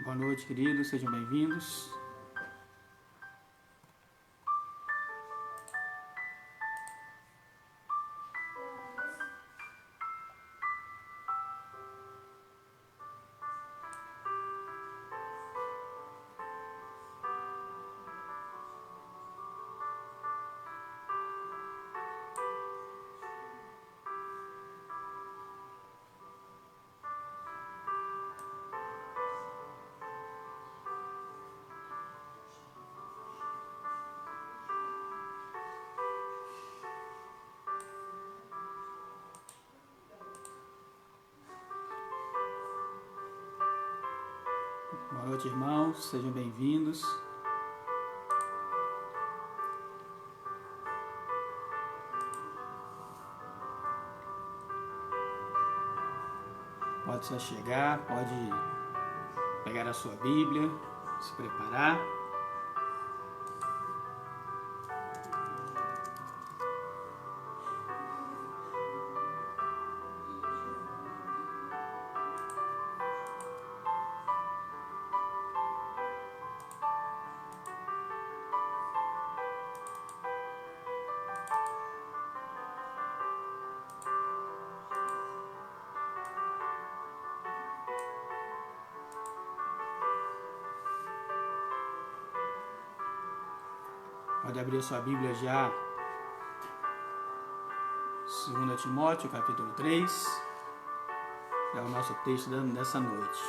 Boa noite, queridos, sejam bem-vindos. Boa noite, irmãos, sejam bem-vindos. Pode se achegar, pode pegar a sua Bíblia, se preparar. Pode abrir a sua Bíblia já, 2 Timóteo, capítulo 3, é o nosso texto dessa noite.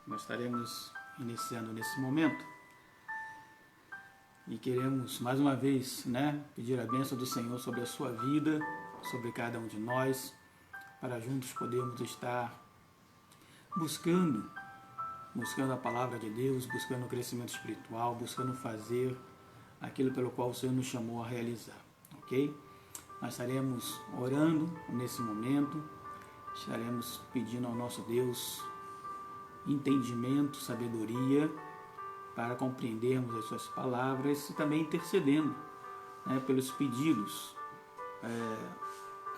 Nós estaremos iniciando nesse momento e queremos mais uma vez, pedir a bênção do Senhor sobre a sua vida, sobre cada um de nós, para juntos podermos estar buscando a palavra de Deus, buscando o crescimento espiritual, buscando fazer aquilo pelo qual o Senhor nos chamou a realizar, ok? Nós estaremos orando nesse momento, estaremos pedindo ao nosso Deus entendimento, sabedoria, para compreendermos as suas palavras e também intercedendo pelos pedidos.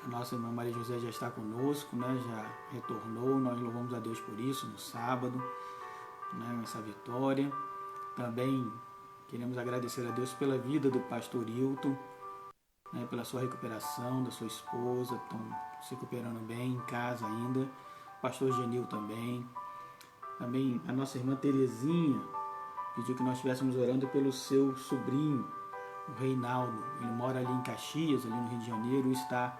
A nossa irmã Maria José já está conosco, já retornou, nós louvamos a Deus por isso no sábado, essa vitória. Também queremos agradecer a Deus pela vida do pastor Hilton, pela sua recuperação, da sua esposa, estão se recuperando bem em casa ainda. Pastor Genil também a nossa irmã Terezinha pediu que nós estivéssemos orando pelo seu sobrinho, o Reinaldo. Ele mora ali em Caxias, ali no Rio de Janeiro, e está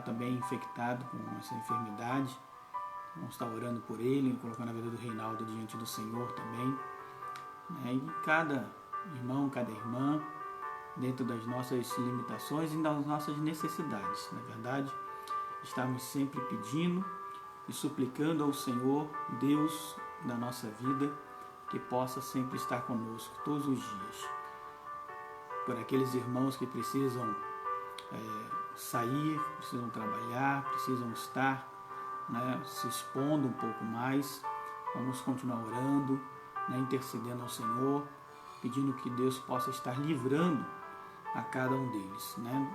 também infectado com essa enfermidade. Vamos estar orando por ele, colocando a vida do Reinaldo diante do Senhor também. E cada irmão, cada irmã, dentro das nossas limitações e das nossas necessidades. Na verdade, estamos sempre pedindo e suplicando ao Senhor, Deus da nossa vida, que possa sempre estar conosco todos os dias. Por aqueles irmãos que precisam sair, precisam trabalhar, precisam estar se expondo um pouco mais, vamos continuar orando, intercedendo ao Senhor, pedindo que Deus possa estar livrando a cada um deles. Então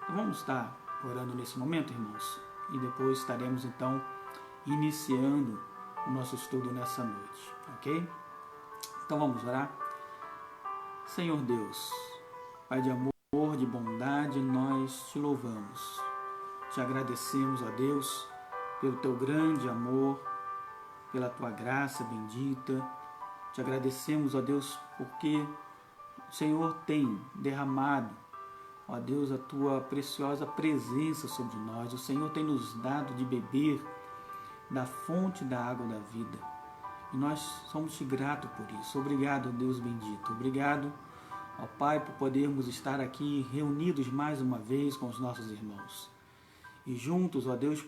vamos estar orando nesse momento, irmãos, e depois estaremos então iniciando o nosso estudo nessa noite, ok? Então vamos orar. Senhor Deus, Pai de amor, de bondade, nós te louvamos, te agradecemos, ó Deus, pelo teu grande amor, pela tua graça bendita, te agradecemos, ó Deus, porque o Senhor tem derramado, ó Deus, a tua preciosa presença sobre nós, o Senhor tem nos dado de beber da fonte da água da vida, e nós somos te gratos por isso. Obrigado, Deus bendito, obrigado, ó Pai, por podermos estar aqui reunidos mais uma vez com os nossos irmãos, e juntos, ó Deus,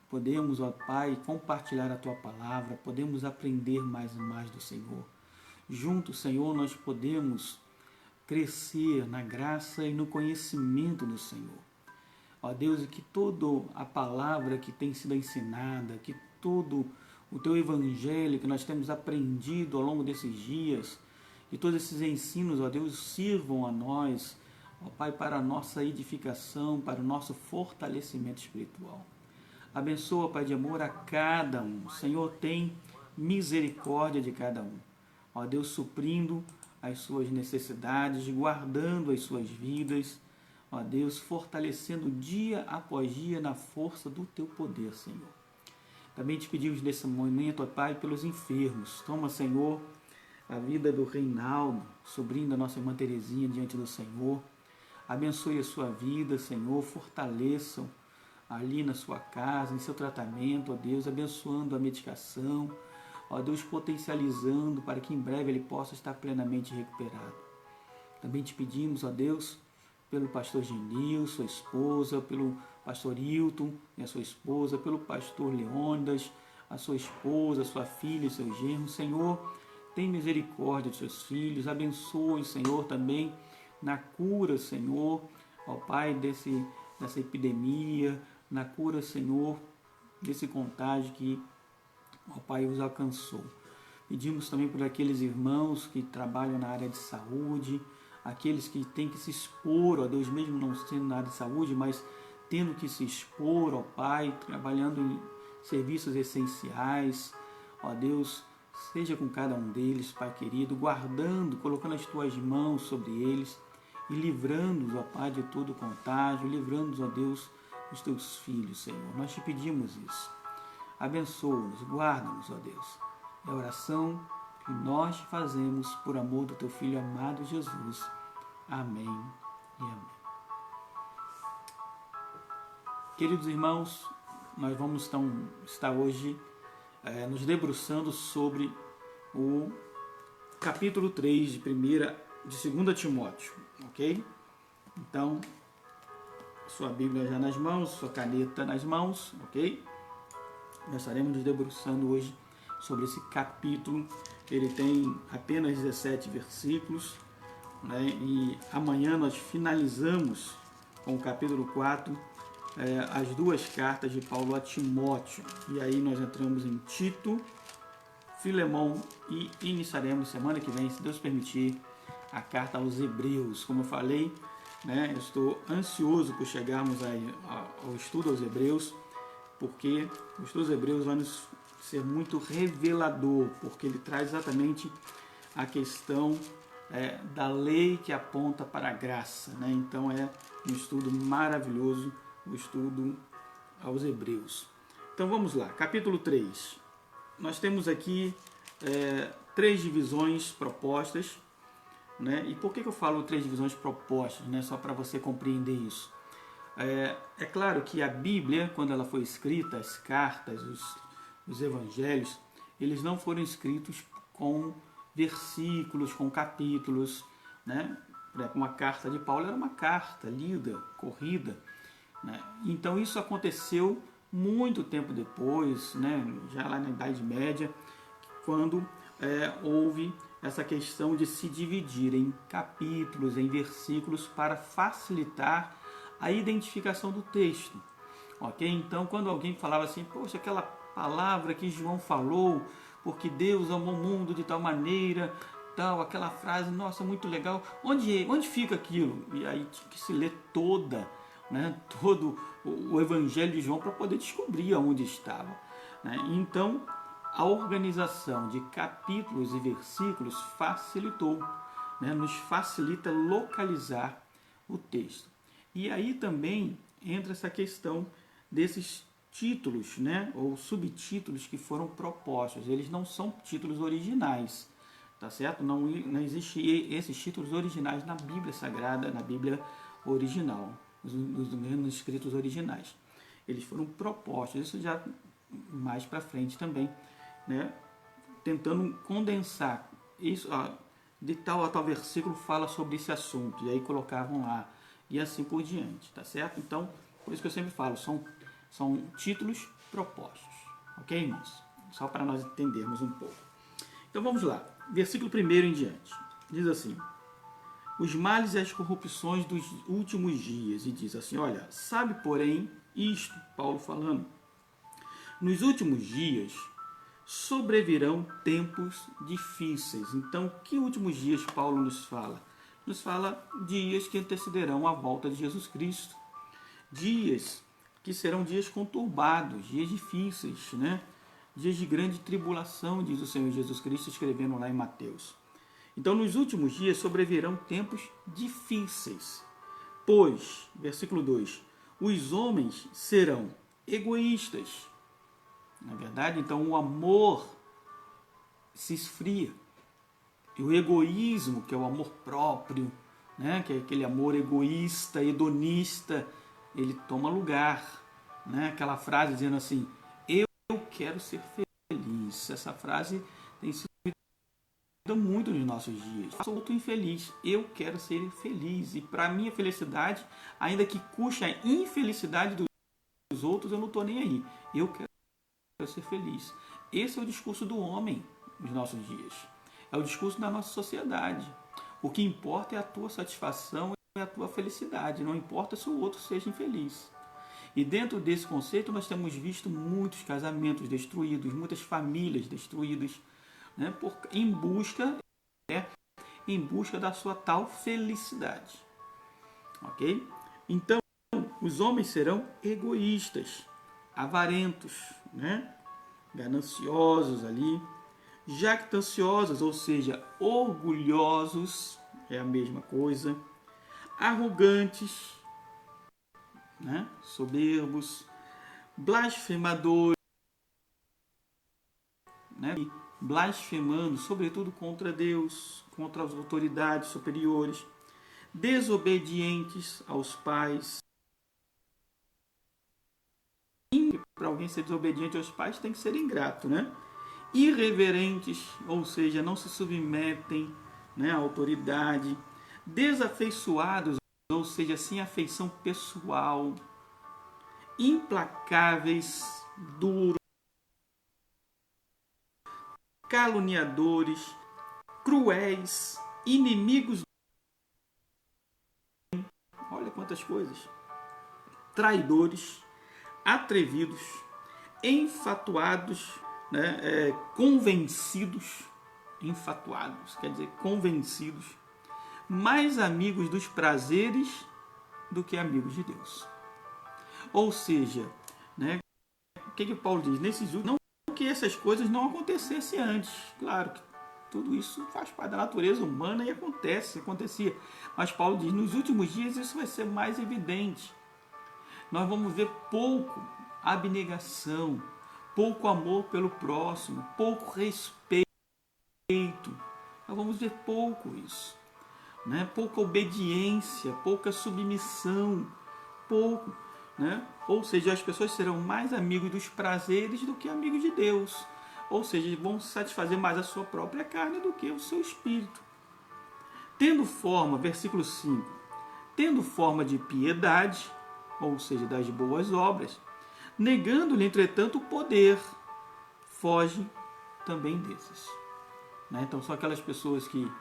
podemos, ó Pai, compartilhar a tua palavra, podemos aprender mais e mais do Senhor. Juntos, Senhor, nós podemos crescer na graça e no conhecimento do Senhor. Ó Deus, e que toda a palavra que tem sido ensinada, que todo o teu evangelho que nós temos aprendido ao longo desses dias, que todos esses ensinos, ó Deus, sirvam a nós, ó Pai, para a nossa edificação, para o nosso fortalecimento espiritual. Abençoa, Pai de amor, a cada um. Senhor, tem misericórdia de cada um. Ó Deus, suprindo as suas necessidades, guardando as suas vidas. Ó Deus, fortalecendo dia após dia na força do Teu poder, Senhor. Também te pedimos nesse momento, ó Pai, pelos enfermos. Toma, Senhor, a vida do Reinaldo, sobrinho da nossa irmã Terezinha, diante do Senhor. Abençoe a sua vida, Senhor, fortaleçam ali na sua casa, em seu tratamento, ó Deus, abençoando a medicação, ó Deus, potencializando para que em breve ele possa estar plenamente recuperado. Também te pedimos, ó Deus, pelo pastor Genil, sua esposa, pelo pastor Hilton e a sua esposa, pelo pastor Leônidas, a sua esposa, a sua filha e seu genro. Senhor, tem misericórdia dos seus filhos, abençoe, Senhor, também na cura, Senhor, ó Pai, dessa epidemia, na cura, Senhor, desse contágio que, ó Pai, os alcançou. Pedimos também por aqueles irmãos que trabalham na área de saúde, aqueles que têm que se expor, ó Deus, mesmo não sendo na área de saúde, mas tendo que se expor, ó Pai, trabalhando em serviços essenciais, ó Deus, seja com cada um deles, Pai querido, guardando, colocando as Tuas mãos sobre eles e livrando-os, ó Pai, de todo contágio, livrando-os, ó Deus, dos Teus filhos, Senhor. Nós te pedimos isso. Abençoa-nos, guarda-nos, ó Deus. É a oração que nós fazemos por amor do Teu Filho amado Jesus. Amém e amém. Queridos irmãos, nós vamos então estar hoje nos debruçando sobre o capítulo 3 de 2 Timóteo, ok? Então, sua Bíblia já nas mãos, sua caneta nas mãos, ok? Nós estaremos nos debruçando hoje sobre esse capítulo. Ele tem apenas 17 versículos, né? E amanhã nós finalizamos com o capítulo 4, as duas cartas de Paulo a Timóteo. E aí nós entramos em Tito, Filemão e iniciaremos semana que vem, se Deus permitir, a carta aos Hebreus. Como eu falei, né, eu estou ansioso por chegarmos ao estudo aos Hebreus, porque o estudo aos Hebreus vai nos ser muito revelador, porque ele traz exatamente a questão da lei que aponta para a graça, né? Então é um estudo maravilhoso, o estudo aos Hebreus. Então vamos lá, capítulo 3. Nós temos aqui 3 divisões propostas, né? E por que eu falo 3 divisões propostas, né? Só para você compreender isso. É claro que a Bíblia, quando ela foi escrita, as cartas, os evangelhos, eles não foram escritos com versículos, com capítulos, né? Por exemplo, uma carta de Paulo era uma carta lida, corrida, né? Então isso aconteceu muito tempo depois, né? Já lá na Idade Média, quando houve essa questão de se dividir em capítulos, em versículos, para facilitar a identificação do texto, ok? Então, quando alguém falava assim, poxa, aquela palavra que João falou, porque Deus amou o mundo de tal maneira, tal, aquela frase, nossa, muito legal, onde fica aquilo? E aí tinha que se ler todo o Evangelho de João para poder descobrir aonde estava, né? Então, a organização de capítulos e versículos facilitou, né? Nos facilita localizar o texto. E aí também entra essa questão desses títulos, né, ou subtítulos que foram propostos. Eles não são títulos originais, tá certo? Não existem esses títulos originais na Bíblia Sagrada, na Bíblia original, nos manuscritos originais. Eles foram propostos, isso já mais para frente também, né, tentando condensar isso, de tal a tal versículo fala sobre esse assunto, e aí colocavam lá, e assim por diante, tá certo? Então, por isso que eu sempre falo, são títulos propostos, ok, irmãos? Só para nós entendermos um pouco. Então vamos lá, versículo 1 em diante, diz assim: os males e as corrupções dos últimos dias, e diz assim, olha, sabe porém isto, Paulo falando, nos últimos dias sobrevirão tempos difíceis. Então, que últimos dias Paulo nos fala? Nos fala dias que antecederão a volta de Jesus Cristo. Dias que serão dias conturbados, dias difíceis, né? Dias de grande tribulação, diz o Senhor Jesus Cristo, escrevendo lá em Mateus. Então, nos últimos dias sobrevirão tempos difíceis. Pois, versículo 2, os homens serão egoístas. Na verdade, então, o amor se esfria. E o egoísmo, que é o amor próprio, né? Que é aquele amor egoísta, hedonista, ele toma lugar. Né? Aquela frase dizendo assim, eu quero ser feliz. Essa frase tem sido muito nos nossos dias. Eu sou infeliz, eu quero ser feliz. E para minha felicidade, ainda que custe a infelicidade dos outros, eu não estou nem aí. Eu quero ser feliz. Esse é o discurso do homem nos nossos dias. É o discurso da nossa sociedade. O que importa é a tua satisfação e a tua felicidade. Não importa se o outro seja infeliz. E dentro desse conceito nós temos visto muitos casamentos destruídos, muitas famílias destruídas, né, em busca da sua tal felicidade. Ok? Então, os homens serão egoístas, avarentos, né, gananciosos ali, jactanciosos, ou seja, orgulhosos, é a mesma coisa, arrogantes, né, soberbos, blasfemadores, né, blasfemando, sobretudo contra Deus, contra as autoridades superiores, desobedientes aos pais. Para alguém ser desobediente aos pais tem que ser ingrato, né? Irreverentes, ou seja, não se submetem, né, à autoridade, desafeiçoados, ou seja, sem afeição pessoal, implacáveis, duros, caluniadores, cruéis, inimigos. Olha quantas coisas. Traidores, atrevidos, enfatuados, né, convencidos, enfatuados, quer dizer, convencidos, mais amigos dos prazeres do que amigos de Deus. Ou seja, né, o que Paulo diz? Nesses últimos, não que essas coisas não acontecessem antes, claro que tudo isso faz parte da natureza humana e acontecia. Mas Paulo diz, nos últimos dias isso vai ser mais evidente. Nós vamos ver pouco abnegação, pouco amor pelo próximo, pouco respeito. Nós vamos ver pouco isso. Né? Pouca obediência, pouca submissão, pouco. Né? Ou seja, as pessoas serão mais amigos dos prazeres do que amigos de Deus. Ou seja, vão satisfazer mais a sua própria carne do que o seu espírito. Tendo forma, versículo 5, tendo forma de piedade, ou seja, das boas obras, negando-lhe, entretanto, o poder, foge também desses. Né? Então, são aquelas pessoas que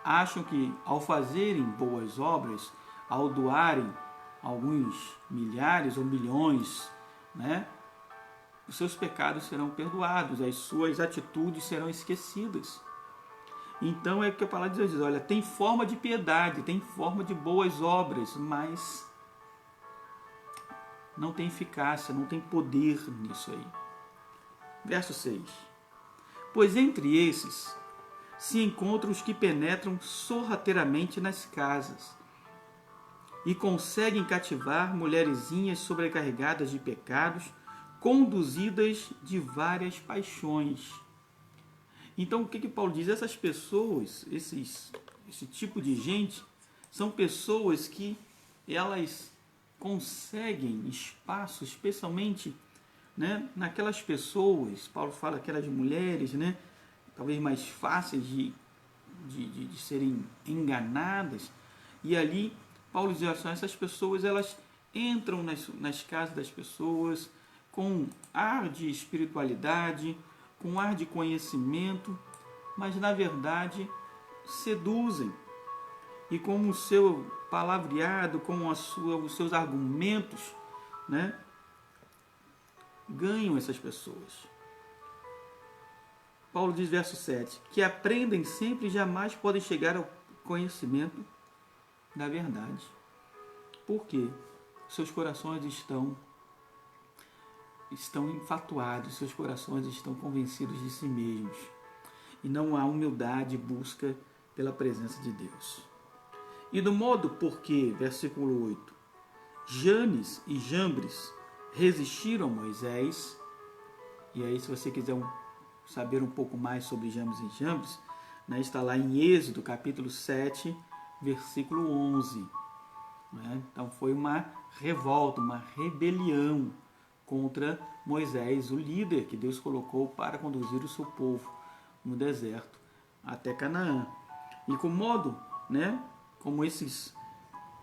acham que, ao fazerem boas obras, ao doarem alguns milhares ou milhões, né, os seus pecados serão perdoados, as suas atitudes serão esquecidas. Então, é o que a palavra de Deus diz, olha, tem forma de piedade, tem forma de boas obras, mas não tem eficácia, não tem poder nisso aí. Verso 6. Pois entre esses se encontram os que penetram sorrateiramente nas casas e conseguem cativar mulherzinhas sobrecarregadas de pecados, conduzidas de várias paixões. Então, o que Paulo diz? Essas pessoas, esse tipo de gente, são pessoas que elas conseguem espaço, especialmente, né, naquelas pessoas, Paulo fala aquelas mulheres, né, talvez mais fáceis de serem enganadas, e ali Paulo diz assim, essas pessoas elas entram nas casas das pessoas com ar de espiritualidade, com ar de conhecimento, mas na verdade seduzem. E com o seu palavreado, com os seus argumentos, né, ganham essas pessoas. Paulo diz, verso 7, que aprendem sempre e jamais podem chegar ao conhecimento da verdade. Por quê? Seus corações estão enfatuados, seus corações estão convencidos de si mesmos. E não há humildade e busca pela presença de Deus. E do modo porque, versículo 8, Janes e Jambres resistiram a Moisés, e aí se você quiser saber um pouco mais sobre Janes e Jambres, né, está lá em Êxodo, capítulo 7, versículo 11. Né? Então foi uma revolta, uma rebelião contra Moisés, o líder que Deus colocou para conduzir o seu povo no deserto até Canaã. E com modo, né, como esses,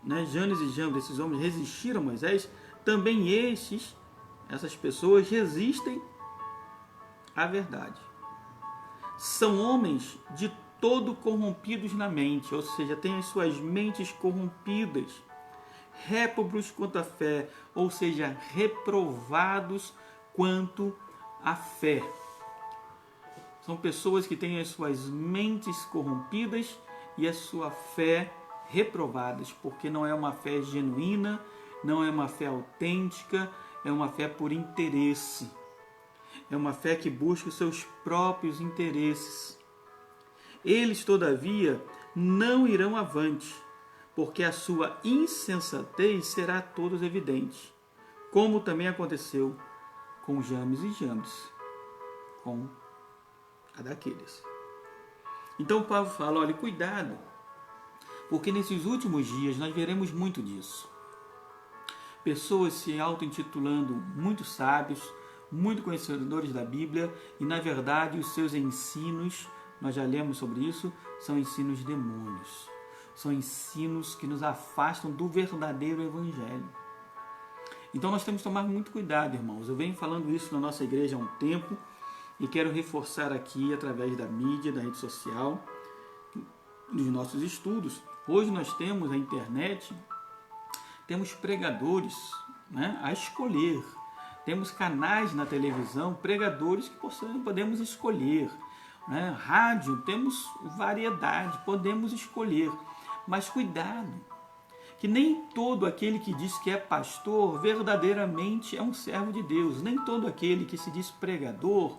né, Janes e Jambres, esses homens resistiram a Moisés, também essas pessoas resistem à verdade. São homens de todo corrompidos na mente, ou seja, têm as suas mentes corrompidas, réprobos quanto à fé, ou seja, reprovados quanto à fé. São pessoas que têm as suas mentes corrompidas e a sua fé reprovadas, porque não é uma fé genuína, não é uma fé autêntica, é uma fé por interesse. É uma fé que busca os seus próprios interesses. Eles, todavia, não irão avante, porque a sua insensatez será a todos evidente, como também aconteceu com James e Jambres, com a daqueles. Então Paulo fala, olha, cuidado, porque nesses últimos dias nós veremos muito disso. Pessoas se auto-intitulando muito sábios, muito conhecedores da Bíblia, e na verdade os seus ensinos, nós já lemos sobre isso, são ensinos demônios. São ensinos que nos afastam do verdadeiro Evangelho. Então nós temos que tomar muito cuidado, irmãos. Eu venho falando isso na nossa igreja há um tempo e quero reforçar aqui através da mídia, da rede social, dos nossos estudos. Hoje nós temos a internet, temos pregadores, né, a escolher. Temos canais na televisão, pregadores que podemos escolher. Né? Rádio, temos variedade, podemos escolher. Mas cuidado, que nem todo aquele que diz que é pastor verdadeiramente é um servo de Deus. Nem todo aquele que se diz pregador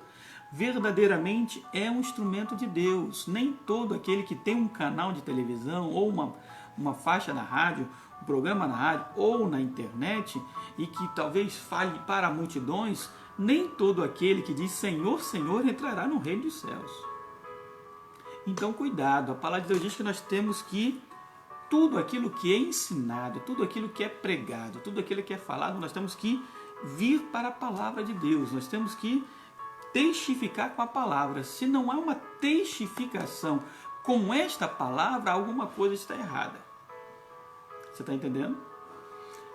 verdadeiramente é um instrumento de Deus. Nem todo aquele que tem um canal de televisão ou uma faixa na rádio, um programa na rádio ou na internet e que talvez fale para multidões, nem todo aquele que diz Senhor, Senhor entrará no reino dos céus. Então cuidado, a palavra de Deus diz que nós temos que tudo aquilo que é ensinado, tudo aquilo que é pregado, tudo aquilo que é falado, nós temos que vir para a palavra de Deus, nós temos que testificar com a palavra. Se não há uma testificação com esta palavra, alguma coisa está errada. Você está entendendo?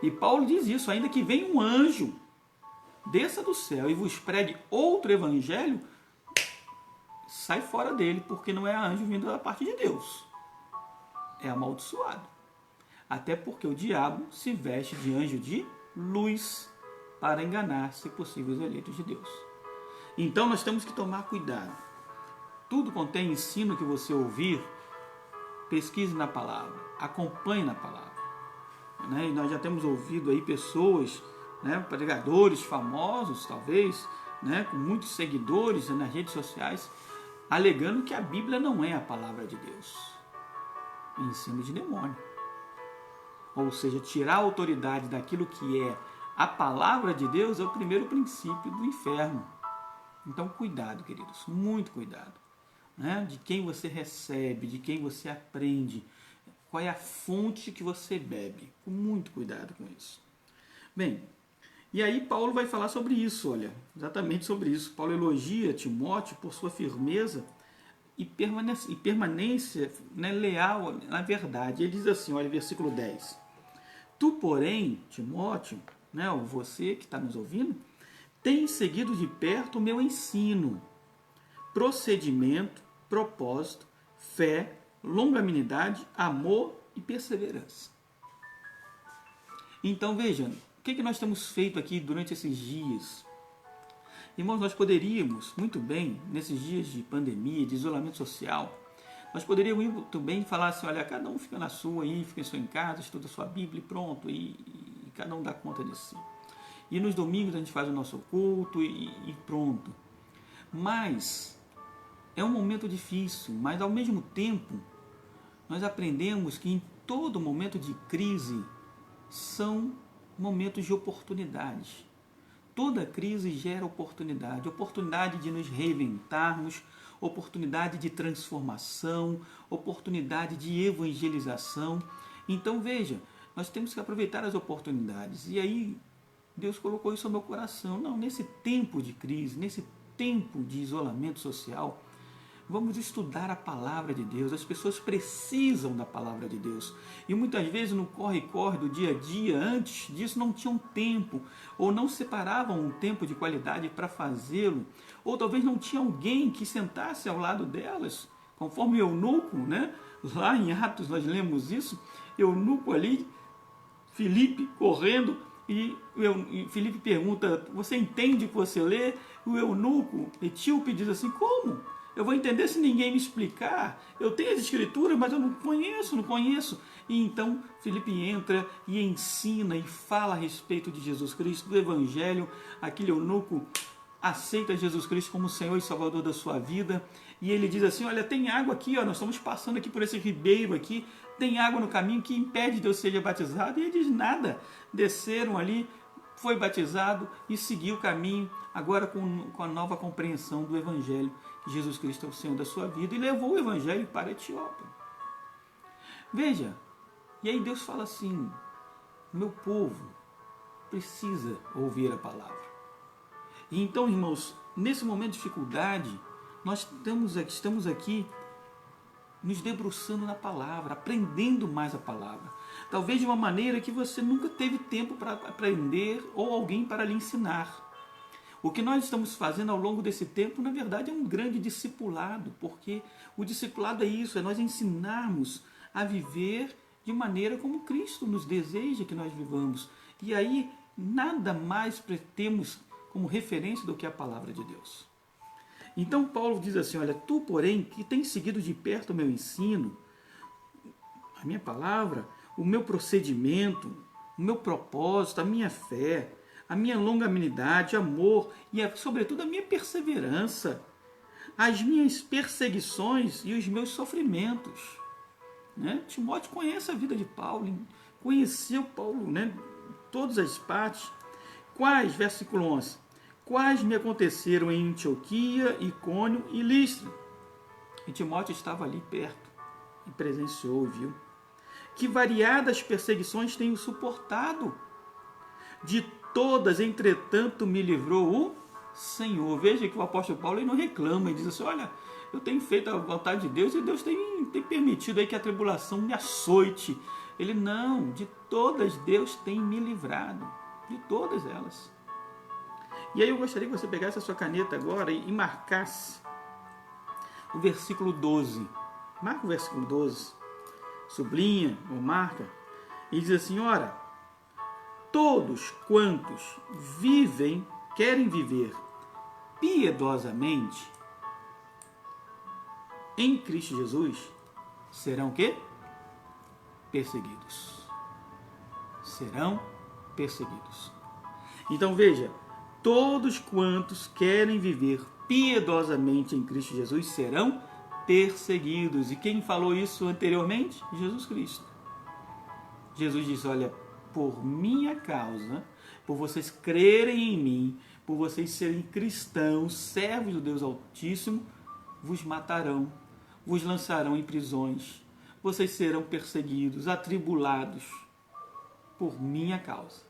E Paulo diz isso, ainda que venha um anjo, desça do céu e vos pregue outro evangelho, sai fora dele, porque não é anjo vindo da parte de Deus. É amaldiçoado. Até porque o diabo se veste de anjo de luz para enganar, se possível, os eleitos de Deus. Então nós temos que tomar cuidado. Tudo contém ensino que você ouvir, pesquise na palavra, acompanhe na palavra. Né? E nós já temos ouvido aí pessoas, né, pregadores famosos, talvez, né, com muitos seguidores nas redes sociais, alegando que a Bíblia não é a palavra de Deus. Ensino de demônio. Ou seja, tirar a autoridade daquilo que é a palavra de Deus é o primeiro princípio do inferno. Então cuidado, queridos, muito cuidado, né? De quem você recebe, de quem você aprende, qual é a fonte que você bebe. Com muito cuidado com isso. Bem, e aí Paulo vai falar sobre isso, olha, exatamente sobre isso. Paulo elogia Timóteo por sua firmeza e permanência, né, leal na verdade. Ele diz assim, olha, versículo 10. Tu, porém, Timóteo, né, ou você que está nos ouvindo, tens seguido de perto o meu ensino, procedimento, propósito, fé, longanimidade, amor e perseverança. Então veja, o que nós temos feito aqui durante esses dias? Irmãos, nós poderíamos muito bem, nesses dias de pandemia, de isolamento social, nós poderíamos muito bem falar assim, olha, cada um fica na sua aí, fica em casa, estuda a sua Bíblia e pronto, e cada um dá conta de si. E nos domingos a gente faz o nosso culto e pronto. Mas é um momento difícil, mas ao mesmo tempo nós aprendemos que em todo momento de crise são momentos de oportunidades. Toda crise gera oportunidade, oportunidade de nos reinventarmos, oportunidade de transformação, oportunidade de evangelização. Então veja, nós temos que aproveitar as oportunidades. E aí Deus colocou isso no meu coração. Não, nesse tempo de crise, nesse tempo de isolamento social, vamos estudar a palavra de Deus. As pessoas precisam da palavra de Deus. E muitas vezes no corre-corre do dia a dia, antes disso não tinham tempo, ou não separavam um tempo de qualidade para fazê-lo, ou talvez não tinha alguém que sentasse ao lado delas, conforme o eunuco, né? Lá em Atos nós lemos isso, eunuco ali, Filipe correndo, e Filipe pergunta, você entende o que você lê? O eunuco etíope diz assim, como? Eu vou entender se ninguém me explicar. Eu tenho as escrituras, mas eu não conheço. E então Filipe entra e ensina e fala a respeito de Jesus Cristo, do Evangelho. Aquele eunuco aceita Jesus Cristo como Senhor e Salvador da sua vida. E ele diz assim, olha, tem água aqui, ó, nós estamos passando aqui por esse ribeiro aqui, tem água no caminho que impede de eu ser batizado. E ele diz nada. Desceram ali, foi batizado e seguiu o caminho, agora com a nova compreensão do Evangelho. Jesus Cristo é o Senhor da sua vida e levou o Evangelho para a Etiópia. Veja, e aí Deus fala assim, meu povo precisa ouvir a palavra. E então, irmãos, nesse momento de dificuldade, nós estamos aqui nos debruçando na palavra, aprendendo mais a palavra. Talvez de uma maneira que você nunca teve tempo para aprender ou alguém para lhe ensinar. O que nós estamos fazendo ao longo desse tempo, na verdade, é um grande discipulado, porque o discipulado é isso, é nós ensinarmos a viver de maneira como Cristo nos deseja que nós vivamos. E aí, nada mais temos como referência do que a palavra de Deus. Então, Paulo diz assim, olha, tu, porém, que tens seguido de perto o meu ensino, a minha palavra, o meu procedimento, o meu propósito, a minha fé, a minha longanimidade, amor e, sobretudo, a minha perseverança, as minhas perseguições e os meus sofrimentos. Né? Timóteo conhece a vida de Paulo, conheceu Paulo, né? Todas as partes. Quais, versículo 11, quais me aconteceram em Antioquia, Icônio e Listra. E Timóteo estava ali perto e presenciou, viu? Que variadas perseguições tenho suportado. De todas, entretanto, me livrou o Senhor. Veja que o apóstolo Paulo ele não reclama, ele diz assim, olha, eu tenho feito a vontade de Deus e Deus tem permitido aí que a tribulação me açoite. Ele, não, de todas Deus tem me livrado, de todas elas. E aí eu gostaria que você pegasse a sua caneta agora e marcasse o versículo 12. Marca o versículo 12, sublinha ou marca, e diz assim, ora, todos quantos querem viver piedosamente em Cristo Jesus, serão o quê? Perseguidos. Serão perseguidos. Então veja, todos quantos querem viver piedosamente em Cristo Jesus serão perseguidos. E quem falou isso anteriormente? Jesus Cristo. Jesus disse, olha, por minha causa, por vocês crerem em mim, por vocês serem cristãos, servos do Deus Altíssimo, vos matarão, vos lançarão em prisões, vocês serão perseguidos, atribulados, por minha causa.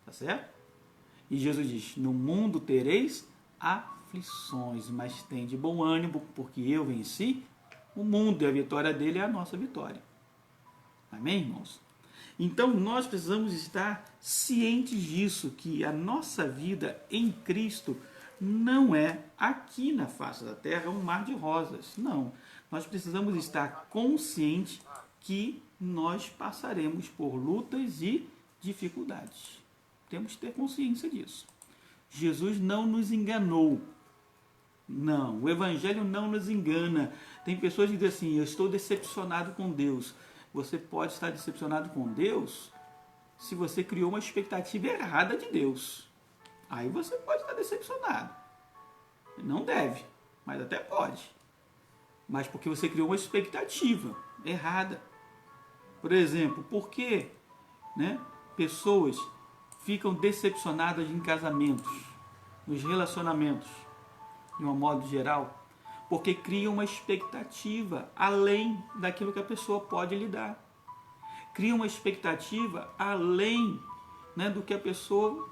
Tá certo? E Jesus diz, no mundo tereis aflições, mas tende bom ânimo, porque eu venci o mundo, e a vitória dele é a nossa vitória. Amém, irmãos? Então, nós precisamos estar cientes disso, que a nossa vida em Cristo não é aqui na face da terra um mar de rosas. Não. Nós precisamos estar conscientes que nós passaremos por lutas e dificuldades. Temos que ter consciência disso. Jesus não nos enganou. Não, o Evangelho não nos engana. Tem pessoas que dizem assim, eu estou decepcionado com Deus. Você pode estar decepcionado com Deus se você criou uma expectativa errada de Deus. Aí você pode estar decepcionado. Não deve, mas até pode. Mas porque você criou uma expectativa errada. Por exemplo, por que, né, pessoas ficam decepcionadas em casamentos, nos relacionamentos, de um modo geral? Porque criam uma expectativa além daquilo que a pessoa pode lhe dar. Criam uma expectativa além, né, do que a pessoa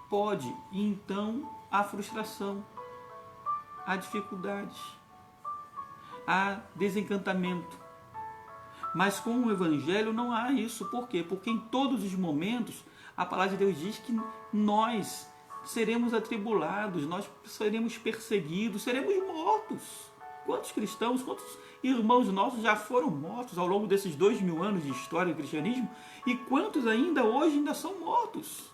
pode. E então há frustração, há dificuldades, há desencantamento. Mas com o Evangelho não há isso. Por quê? Porque em todos os momentos a palavra de Deus diz que nós seremos atribulados, nós seremos perseguidos, seremos mortos. Quantos cristãos, quantos irmãos nossos já foram mortos ao longo desses 2000 anos de história do cristianismo? E quantos ainda hoje ainda são mortos?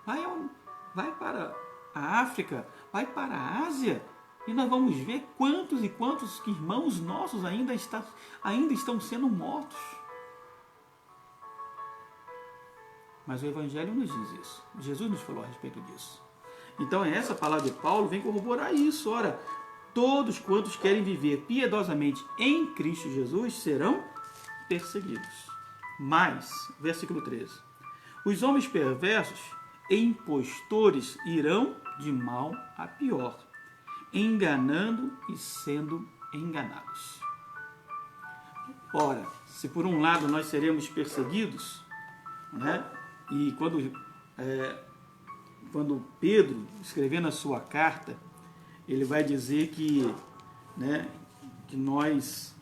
Vai para a África, vai para a Ásia, e nós vamos ver quantos e quantos irmãos nossos ainda estão sendo mortos. Mas o Evangelho nos diz isso. Jesus nos falou a respeito disso. Então essa palavra de Paulo vem corroborar isso. Ora, todos quantos querem viver piedosamente em Cristo Jesus serão perseguidos. Mas, versículo 13, os homens perversos e impostores irão de mal a pior, enganando e sendo enganados. Ora, se por um lado nós seremos perseguidos, né? E quando Pedro, escrevendo a sua carta, ele vai dizer que, né, que nós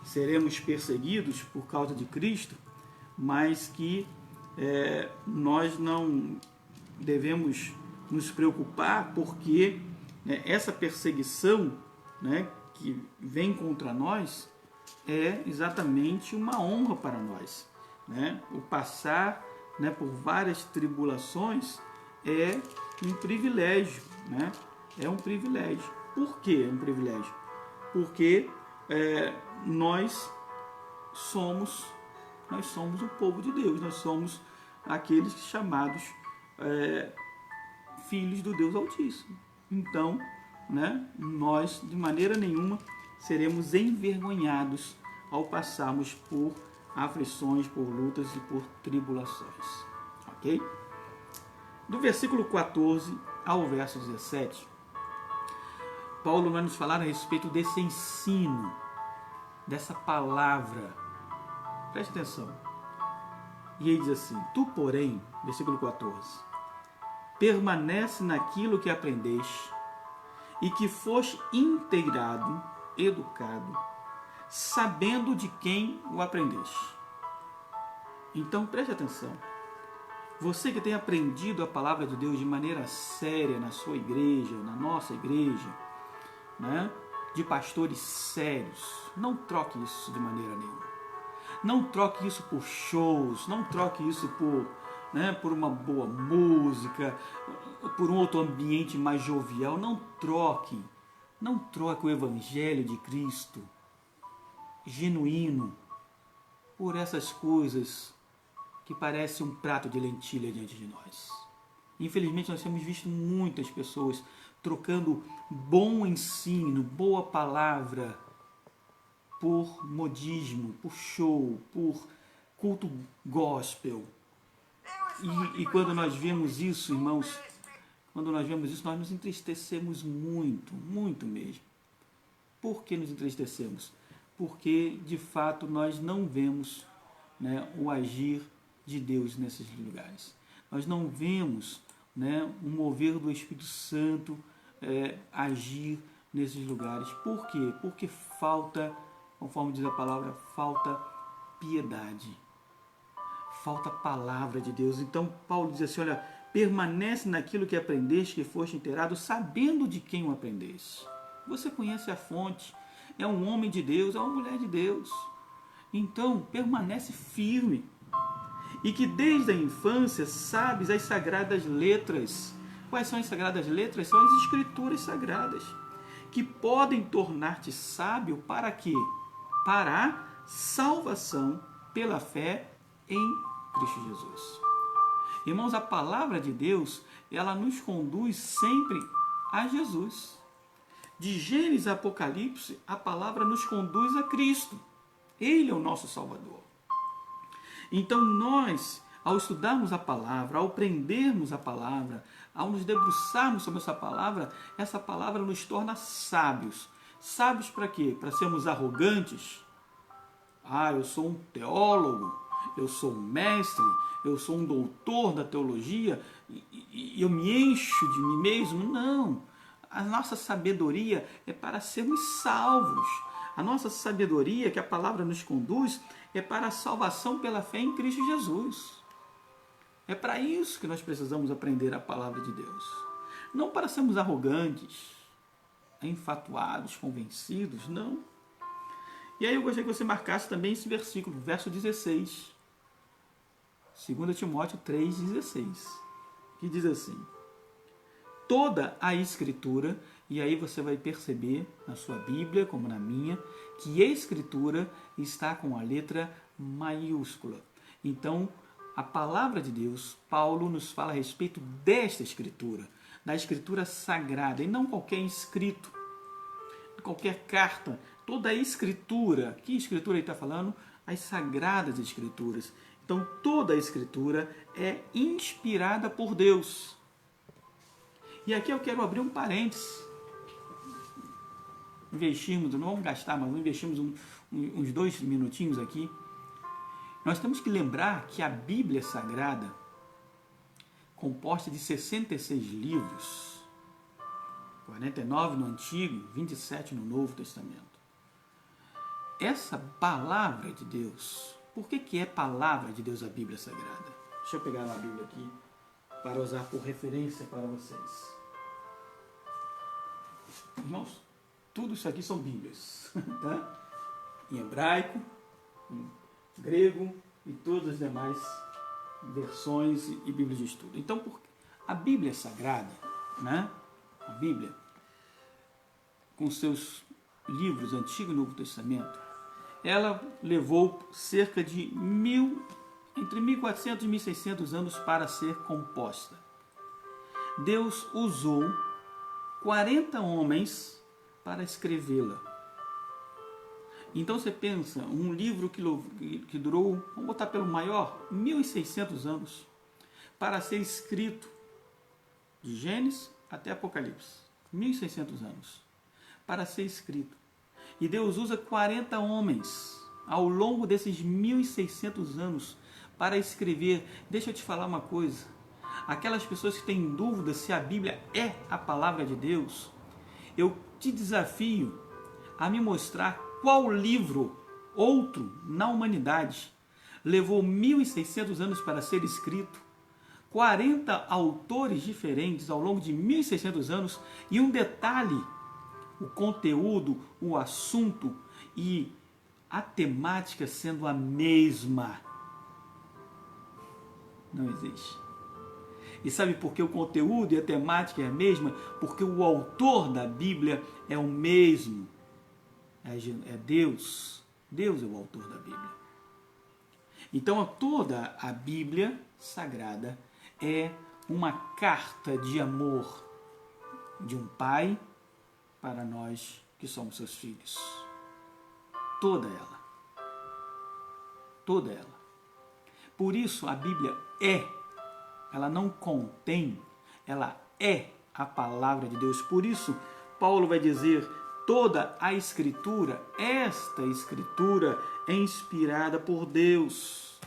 seremos perseguidos por causa de Cristo, mas que nós não devemos nos preocupar, porque, né, essa perseguição, né, que vem contra nós é exatamente uma honra para nós, né? O passar, né, por várias tribulações é um privilégio, né? É um privilégio. Por que é um privilégio? Porque nós somos o povo de Deus, nós somos aqueles chamados filhos do Deus Altíssimo. Então, né, nós de maneira nenhuma seremos envergonhados ao passarmos por aflições, por lutas e por tribulações. Ok? Do versículo 14 ao verso 17, Paulo vai nos falar a respeito desse ensino, dessa palavra. Preste atenção. E ele diz assim: tu, porém, versículo 14, permanece naquilo que aprendeste e que foste integrado, educado, sabendo de quem o aprendeste. Então preste atenção. Você que tem aprendido a palavra de Deus de maneira séria na sua igreja, na nossa igreja, né, de pastores sérios, não troque isso de maneira nenhuma. Não troque isso por shows, não troque isso por uma boa música, por um outro ambiente mais jovial. Não troque o Evangelho de Cristo genuíno por essas coisas que parecem um prato de lentilha diante de nós. Infelizmente nós temos visto muitas pessoas trocando bom ensino, boa palavra, por modismo, por show, por culto gospel. E quando nós vemos isso, irmãos, nós nos entristecemos muito, muito mesmo. Por que nos entristecemos? Porque, de fato, nós não vemos, né, o agir de Deus nesses lugares. Nós não vemos, né, o mover do Espírito Santo agir nesses lugares. Por quê? Porque falta, conforme diz a palavra, falta piedade. Falta a palavra de Deus. Então Paulo diz assim: olha, permanece naquilo que aprendeste, que foste inteirado, sabendo de quem o aprendeste. Você conhece a fonte, é um homem de Deus, é uma mulher de Deus. Então permanece firme. e que desde a infância sabes as sagradas letras. Quais são as sagradas letras? São as escrituras sagradas, que podem tornar-te sábio para quê? Para a salvação pela fé em Cristo Jesus. Irmãos, a palavra de Deus, ela nos conduz sempre a Jesus. De Gênesis a Apocalipse, a palavra nos conduz a Cristo. Ele é o nosso Salvador. Então nós, ao estudarmos a palavra, ao aprendermos a palavra, ao nos debruçarmos sobre essa palavra nos torna sábios. Sábios para quê? Para sermos arrogantes? Eu sou um teólogo, eu sou um mestre, eu sou um doutor da teologia e eu me encho de mim mesmo? Não. A nossa sabedoria é para sermos salvos. A nossa sabedoria, que a palavra nos conduz, é para a salvação pela fé em Cristo Jesus. É para isso que nós precisamos aprender a palavra de Deus. Não para sermos arrogantes, enfatuados, convencidos, não. E aí eu gostaria que você marcasse também esse versículo, verso 16. 2 Timóteo 3,16. Que diz assim: toda a Escritura, e aí você vai perceber na sua Bíblia, como na minha, que a Escritura está com a letra maiúscula. Então, a palavra de Deus, Paulo nos fala a respeito desta Escritura, da Escritura sagrada, e não qualquer escrito, qualquer carta, toda a Escritura. Que Escritura ele está falando? As Sagradas Escrituras. Então, toda a Escritura é inspirada por Deus. E aqui eu quero abrir um parênteses. Investimos, não vamos gastar, mas investimos uns 2 minutinhos aqui. Nós temos que lembrar que a Bíblia Sagrada, composta de 66 livros, 49 no Antigo, 27 no Novo Testamento. Essa palavra de Deus, por que é palavra de Deus a Bíblia Sagrada? Deixa eu pegar a Bíblia aqui para usar por referência para vocês. Irmãos, tudo isso aqui são Bíblias, tá? Em hebraico, em grego e todas as demais versões e Bíblias de estudo. Então, a Bíblia Sagrada, né? A Bíblia, com seus livros Antigo e Novo Testamento, ela levou cerca de entre 1400 e 1600 anos para ser composta. Deus usou 40 homens para escrevê-la. Então você pensa, um livro que durou, vamos botar pelo maior, 1600 anos, para ser escrito, de Gênesis até Apocalipse. 1600 anos, para ser escrito. E Deus usa 40 homens, ao longo desses 1600 anos, para escrever. Deixa eu te falar uma coisa. Aquelas pessoas que têm dúvida se a Bíblia é a palavra de Deus, eu te desafio a me mostrar qual livro outro na humanidade levou 1600 anos para ser escrito, 40 autores diferentes ao longo de 1600 anos, e um detalhe, o conteúdo, o assunto e a temática sendo a mesma. Não existe. E sabe por que o conteúdo e a temática é a mesma? Porque o autor da Bíblia é o mesmo. É Deus. Deus é o autor da Bíblia. Então, toda a Bíblia Sagrada é uma carta de amor de um pai para nós que somos seus filhos. Toda ela. Toda ela. Por isso, a Bíblia ela não contém, ela é a palavra de Deus. Por isso, Paulo vai dizer, toda a Escritura, esta Escritura é inspirada por Deus,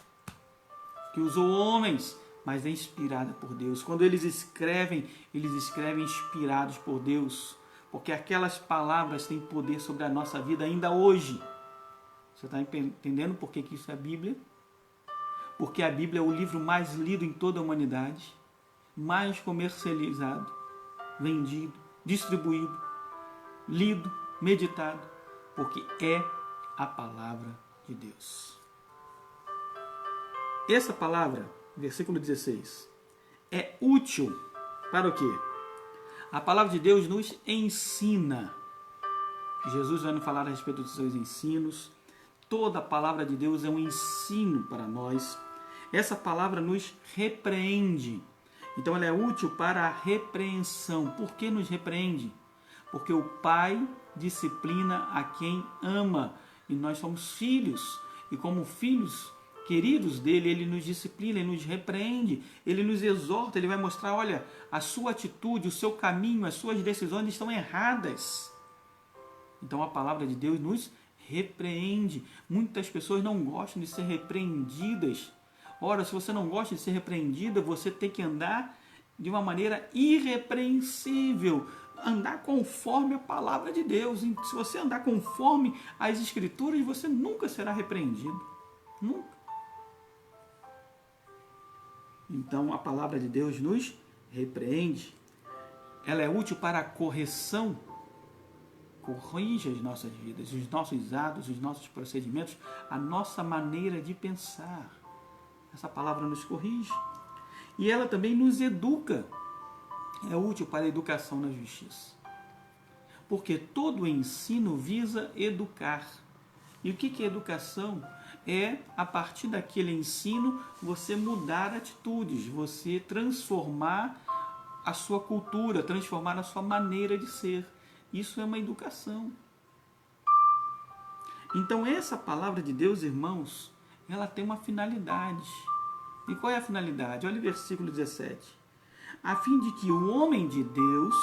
que usou homens, mas é inspirada por Deus. Quando eles escrevem inspirados por Deus, porque aquelas palavras têm poder sobre a nossa vida ainda hoje. Você está entendendo por que isso é a Bíblia? Porque a Bíblia é o livro mais lido em toda a humanidade, mais comercializado, vendido, distribuído, lido, meditado, porque é a palavra de Deus. Essa palavra, versículo 16, é útil para o quê? A palavra de Deus nos ensina. Jesus vai nos falar a respeito dos seus ensinos. Toda a palavra de Deus é um ensino para nós. Essa palavra nos repreende. Então ela é útil para a repreensão. Por que nos repreende? Porque o Pai disciplina a quem ama. E nós somos filhos. E como filhos queridos dele, ele nos disciplina, ele nos repreende, ele nos exorta, ele vai mostrar, olha, a sua atitude, o seu caminho, as suas decisões estão erradas. Então a palavra de Deus nos repreende. Muitas pessoas não gostam de ser repreendidas. Ora, se você não gosta de ser repreendida, você tem que andar de uma maneira irrepreensível, andar conforme a palavra de Deus. Se você andar conforme as Escrituras, você nunca será repreendido. Nunca. Então a palavra de Deus nos repreende. Ela é útil para a correção. Corrige as nossas vidas, os nossos atos, os nossos procedimentos, a nossa maneira de pensar. Essa palavra nos corrige. E ela também nos educa. É útil para a educação na justiça. Porque todo ensino visa educar. E o que é educação? É, a partir daquele ensino, você mudar atitudes, você transformar a sua cultura, transformar a sua maneira de ser. Isso é uma educação. Então, essa palavra de Deus, irmãos, ela tem uma finalidade. E qual é a finalidade? Olha o versículo 17. A fim de que o homem de Deus,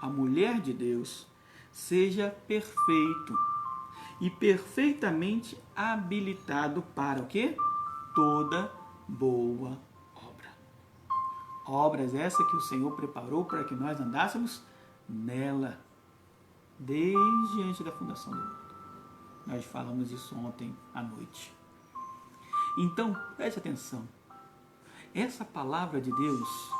a mulher de Deus, seja perfeito e perfeitamente habilitado para o quê? Toda boa obra. Obras essa que o Senhor preparou para que nós andássemos nela, desde antes da fundação do mundo. Nós falamos isso ontem à noite. Então, preste atenção. Essa palavra de Deus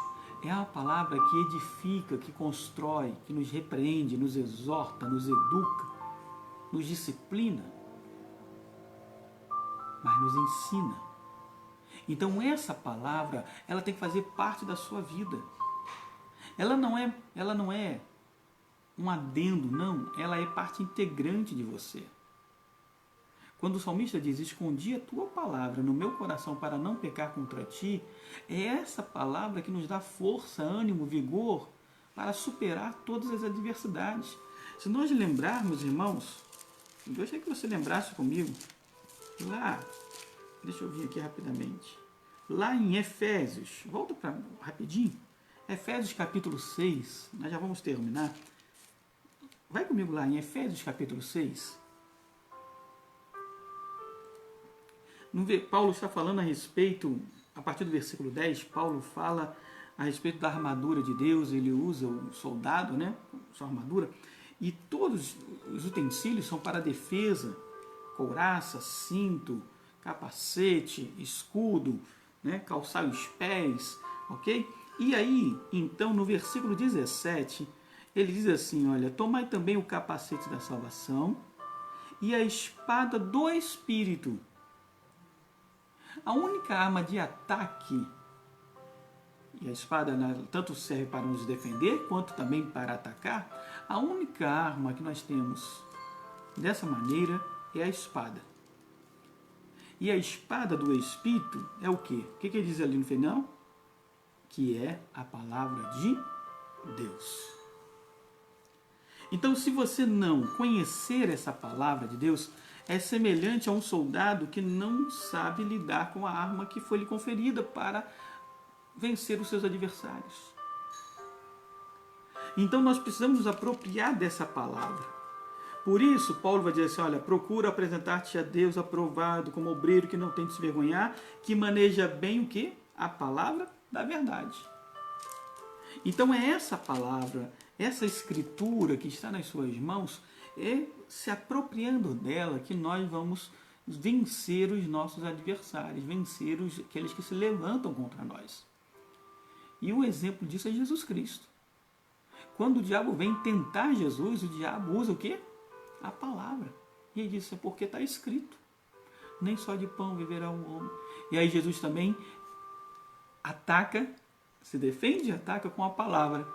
é a palavra que edifica, que constrói, que nos repreende, nos exorta, nos educa, nos disciplina, mas nos ensina. Então essa palavra, ela tem que fazer parte da sua vida. Ela não é um adendo, não. Ela é parte integrante de você. Quando o salmista diz, escondi a tua palavra no meu coração para não pecar contra ti, é essa palavra que nos dá força, ânimo, vigor para superar todas as adversidades. Se nós lembrarmos, irmãos, eu gostaria que você lembrasse comigo, lá, deixa eu vir aqui rapidamente, lá em Efésios, volta para rapidinho, Efésios capítulo 6, nós já vamos terminar. Vai comigo lá em Efésios capítulo 6. Paulo está falando a respeito, a partir do versículo 10, Paulo fala a respeito da armadura de Deus, ele usa o soldado, né, sua armadura, e todos os utensílios são para defesa, couraça, cinto, capacete, escudo, né, calçar os pés, ok? E aí, então, no versículo 17, ele diz assim, olha, tomai também o capacete da salvação e a espada do Espírito. A única arma de ataque, e a espada tanto serve para nos defender, quanto também para atacar, a única arma que nós temos dessa maneira é a espada. E a espada do Espírito é o quê? O que ele diz ali no final? Que é a palavra de Deus. Então, se você não conhecer essa palavra de Deus, é semelhante a um soldado que não sabe lidar com a arma que foi lhe conferida para vencer os seus adversários. Então nós precisamos nos apropriar dessa palavra. Por isso, Paulo vai dizer assim, olha, procura apresentar-te a Deus aprovado, como obreiro que não tem de se vergonhar, que maneja bem o quê? A palavra da verdade. Então é essa palavra, essa escritura que está nas suas mãos, é se apropriando dela que nós vamos vencer os nossos adversários, vencer aqueles que se levantam contra nós. E o exemplo disso é Jesus Cristo. Quando o diabo vem tentar Jesus, o diabo usa o quê? A palavra. E ele diz, é porque está escrito. Nem só de pão viverá o homem. E aí Jesus também ataca, se defende e ataca com a palavra,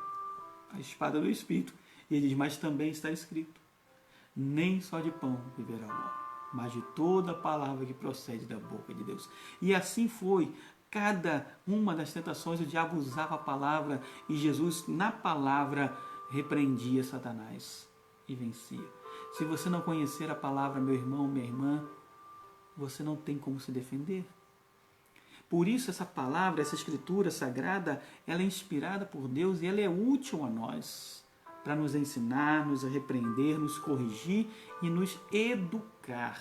a espada do Espírito. E ele diz, mas também está escrito, nem só de pão viverá o homem, mas de toda a palavra que procede da boca de Deus. E assim foi. Cada uma das tentações, o diabo usava a palavra e Jesus, na palavra, repreendia Satanás e vencia. Se você não conhecer a palavra, meu irmão, minha irmã, você não tem como se defender. Por isso essa palavra, essa escritura sagrada, ela é inspirada por Deus e ela é útil a nós para nos ensinar, nos repreender, nos corrigir e nos educar.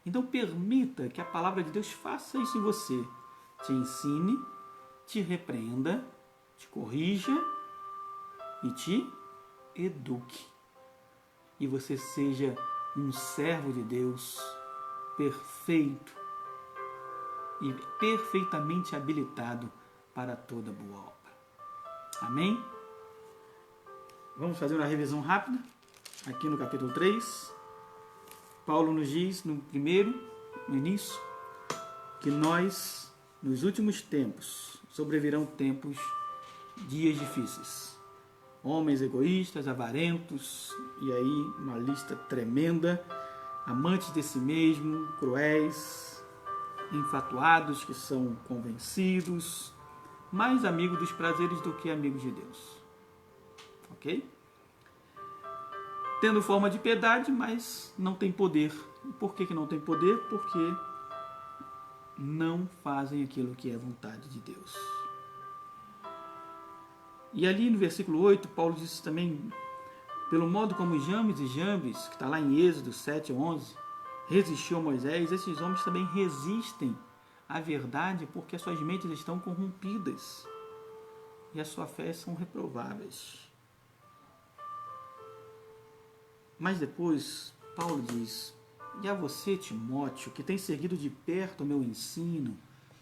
Então permita que a palavra de Deus faça isso em você. Te ensine, te repreenda, te corrija e te eduque. E você seja um servo de Deus perfeito e perfeitamente habilitado para toda boa obra. Amém? Vamos fazer uma revisão rápida aqui no capítulo 3. Paulo nos diz no início, que nós, nos últimos tempos, sobrevirão tempos, dias difíceis. Homens egoístas, avarentos, e aí uma lista tremenda, amantes de si mesmo, cruéis, enfatuados que são convencidos, mais amigos dos prazeres do que amigos de Deus. Ok? Tendo forma de piedade, mas não tem poder. Por que não tem poder? Porque não fazem aquilo que é vontade de Deus. E ali no versículo 8, Paulo diz também, pelo modo como James e Jambres, que está lá em Êxodo 7, 11, resistiu a Moisés, esses homens também resistem à verdade porque as suas mentes estão corrompidas e a sua fé são reprováveis. Mas depois, Paulo diz, e a você, Timóteo, que tem seguido de perto o meu ensino,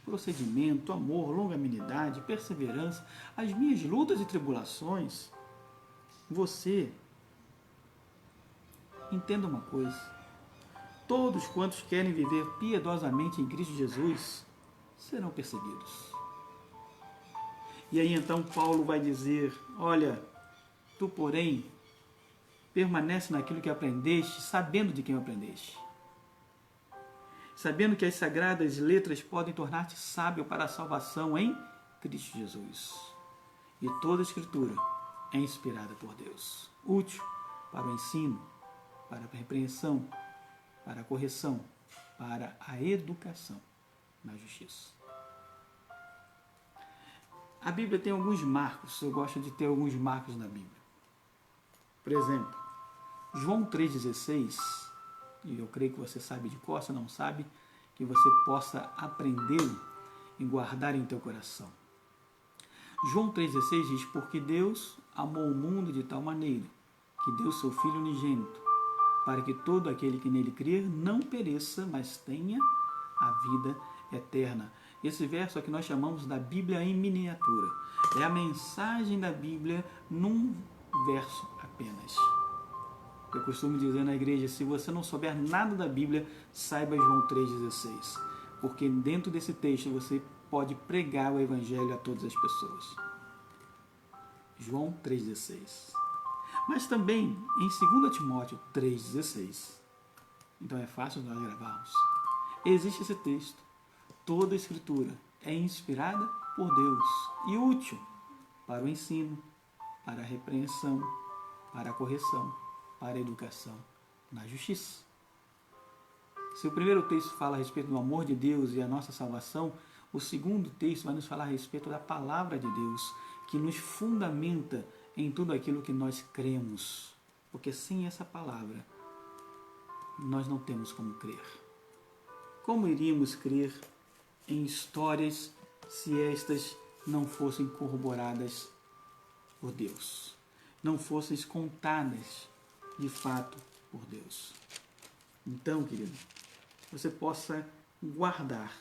procedimento, amor, longanimidade, perseverança, as minhas lutas e tribulações, você, entenda uma coisa, todos quantos querem viver piedosamente em Cristo Jesus serão perseguidos. E aí então Paulo vai dizer, olha, tu porém permanece naquilo que aprendeste, sabendo de quem aprendeste. Sabendo que as sagradas letras podem tornar-te sábio para a salvação em Cristo Jesus. E toda a Escritura é inspirada por Deus, útil para o ensino, para a repreensão, para a correção, para a educação na justiça. A Bíblia tem alguns marcos, eu gosto de ter alguns marcos na Bíblia. Por exemplo, João 3,16, e eu creio que você sabe de cor, se não sabe, que você possa aprendê-lo e guardar em teu coração. João 3,16 diz, porque Deus amou o mundo de tal maneira que deu seu Filho unigênito, para que todo aquele que nele crer não pereça, mas tenha a vida eterna. Esse verso é que nós chamamos da Bíblia em miniatura. É a mensagem da Bíblia num verso apenas. Eu costumo dizer na igreja, se você não souber nada da Bíblia, saiba João 3,16. Porque dentro desse texto você pode pregar o Evangelho a todas as pessoas. João 3,16. Mas também em 2 Timóteo 3,16. Então é fácil nós gravarmos. Existe esse texto. Toda a Escritura é inspirada por Deus e útil para o ensino, para a repreensão, para a correção, para a educação na justiça. Se o primeiro texto fala a respeito do amor de Deus e a nossa salvação, o segundo texto vai nos falar a respeito da palavra de Deus, que nos fundamenta em tudo aquilo que nós cremos. Porque sem essa palavra, nós não temos como crer. Como iríamos crer em histórias se estas não fossem corroboradas por Deus? Não fossem contadas de fato por Deus. Então, querido, você possa guardar,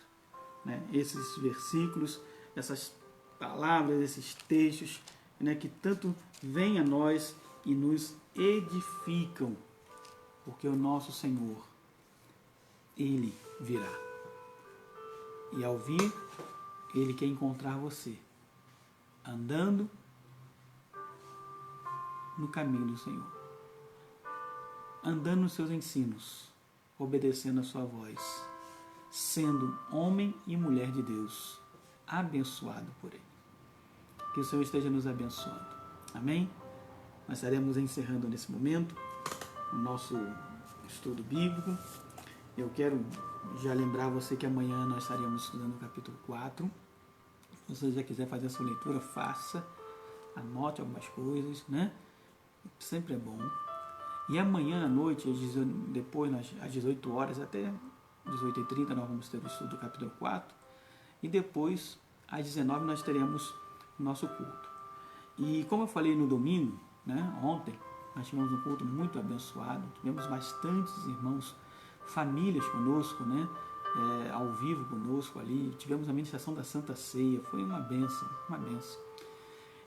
né, esses versículos, essas palavras, esses textos, né, que tanto vêm a nós e nos edificam, porque o nosso Senhor Ele virá. E ao vir, Ele quer encontrar você, andando no caminho do Senhor, andando nos seus ensinos, obedecendo a sua voz, sendo homem e mulher de Deus, abençoado por Ele. Que o Senhor esteja nos abençoando. Amém? Nós estaremos encerrando nesse momento o nosso estudo bíblico. Eu quero já lembrar você que amanhã nós estaremos estudando o capítulo 4. Se você já quiser fazer a sua leitura, faça. Anote algumas coisas, né? Sempre é bom. E amanhã à noite, depois, às 18 horas até 18h30, nós vamos ter o estudo do capítulo 4. E depois, às 19h, nós teremos o nosso culto. E como eu falei no domingo, né, ontem, nós tivemos um culto muito abençoado. Tivemos bastantes irmãos, famílias conosco, né, ao vivo conosco ali. Tivemos a ministração da Santa Ceia. Foi uma bênção, uma bênção.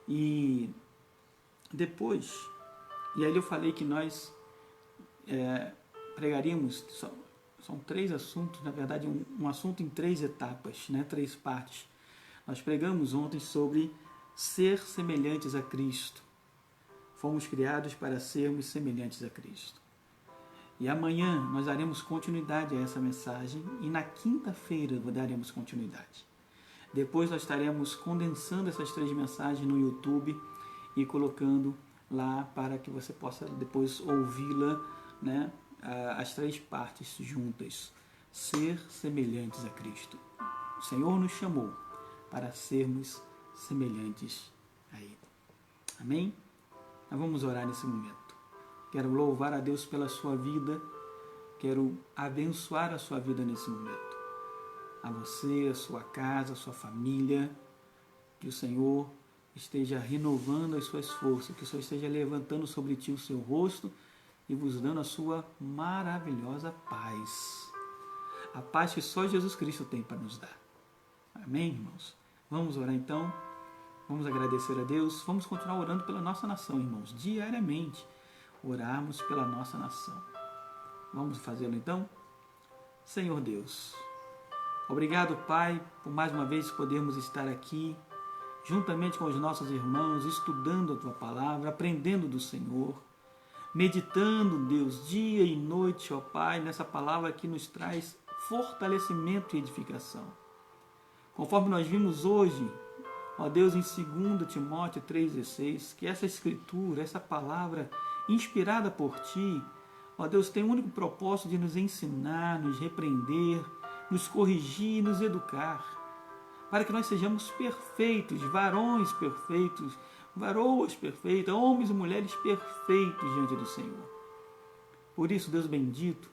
E depois, e aí eu falei que nós pregaríamos, são 3 assuntos, na verdade um assunto em 3 etapas, né, 3 partes. Nós pregamos ontem sobre ser semelhantes a Cristo. Fomos criados para sermos semelhantes a Cristo. E amanhã nós daremos continuidade a essa mensagem e na quinta-feira daremos continuidade. Depois nós estaremos condensando essas 3 mensagens no YouTube e colocando lá para que você possa depois ouvi-la, né, as 3 partes juntas. Ser semelhantes a Cristo. O Senhor nos chamou para sermos semelhantes a Ele. Amém? Nós vamos orar nesse momento. Quero louvar a Deus pela sua vida. Quero abençoar a sua vida nesse momento. A você, a sua casa, a sua família. Que o Senhor esteja renovando as suas forças. Que o Senhor esteja levantando sobre ti o seu rosto e vos dando a sua maravilhosa paz. A paz que só Jesus Cristo tem para nos dar. Amém, irmãos? Vamos orar então. Vamos agradecer a Deus. Vamos continuar orando pela nossa nação, irmãos. Diariamente, orarmos pela nossa nação. Vamos fazê-lo então? Senhor Deus, obrigado, Pai, por mais uma vez podermos estar aqui, juntamente com os nossos irmãos, estudando a Tua Palavra, aprendendo do Senhor, meditando, Deus, dia e noite, ó Pai, nessa palavra que nos traz fortalecimento e edificação. Conforme nós vimos hoje, ó Deus, em 2 Timóteo 3,16, que essa escritura, essa palavra inspirada por Ti, ó Deus, tem o único propósito de nos ensinar, nos repreender, nos corrigir, nos educar, para que nós sejamos perfeitos, varões perfeitos, varoas perfeitas, homens e mulheres perfeitos diante do Senhor. Por isso, Deus bendito,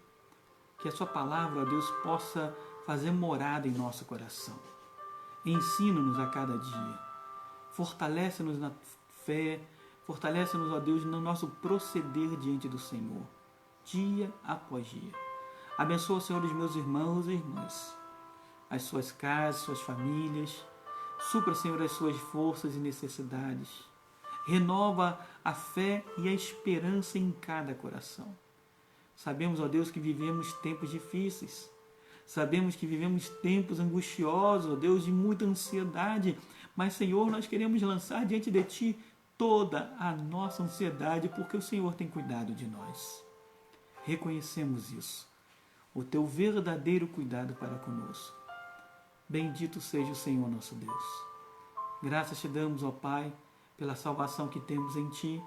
que a Sua palavra, ó Deus, possa fazer morada em nosso coração. Ensina-nos a cada dia. Fortalece-nos na fé. Fortalece-nos, ó Deus, no nosso proceder diante do Senhor. Dia após dia. Abençoa, Senhor, os meus irmãos e irmãs. As suas casas, suas famílias. Supra, Senhor, as suas forças e necessidades. Renova a fé e a esperança em cada coração. Sabemos, ó Deus, que vivemos tempos difíceis. Sabemos que vivemos tempos angustiosos, ó Deus, de muita ansiedade. Mas, Senhor, nós queremos lançar diante de Ti toda a nossa ansiedade, porque o Senhor tem cuidado de nós. Reconhecemos isso. O Teu verdadeiro cuidado para conosco. Bendito seja o Senhor nosso Deus. Graças Te damos, ó Pai, pela salvação que temos em Ti.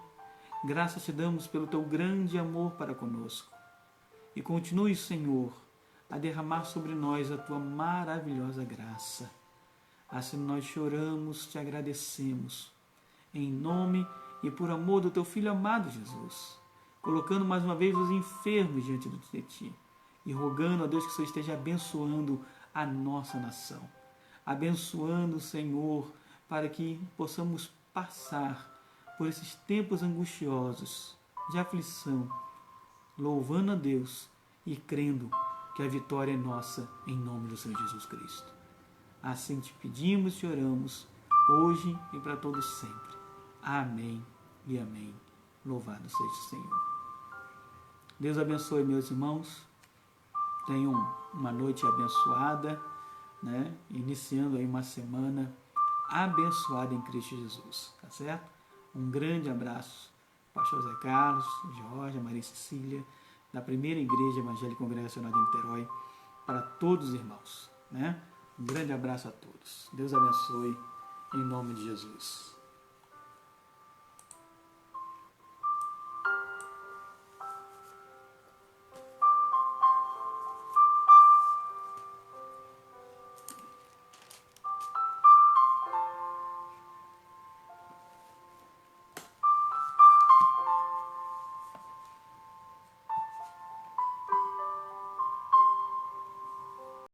Graças Te damos pelo Teu grande amor para conosco. E continue, Senhor, a derramar sobre nós a Tua maravilhosa graça. Assim nós choramos, Te agradecemos, em nome e por amor do Teu Filho amado Jesus, colocando mais uma vez os enfermos diante de Ti e rogando a Deus que o Senhor esteja abençoando a nossa nação, abençoando, Senhor, para que possamos passar por esses tempos angustiosos de aflição, louvando a Deus e crendo que a vitória é nossa em nome do Senhor Jesus Cristo. Assim te pedimos e te oramos, hoje e para todos sempre. Amém e amém. Louvado seja o Senhor. Deus abençoe, meus irmãos. Tenham uma noite abençoada, né? Iniciando aí uma semana abençoada em Cristo Jesus, tá certo? Um grande abraço, Pastor Zé Carlos, Jorge, Maria Cecília, da Primeira Igreja Evangélica Congregacional de Niterói, para todos os irmãos, né? Um grande abraço a todos. Deus abençoe, em nome de Jesus.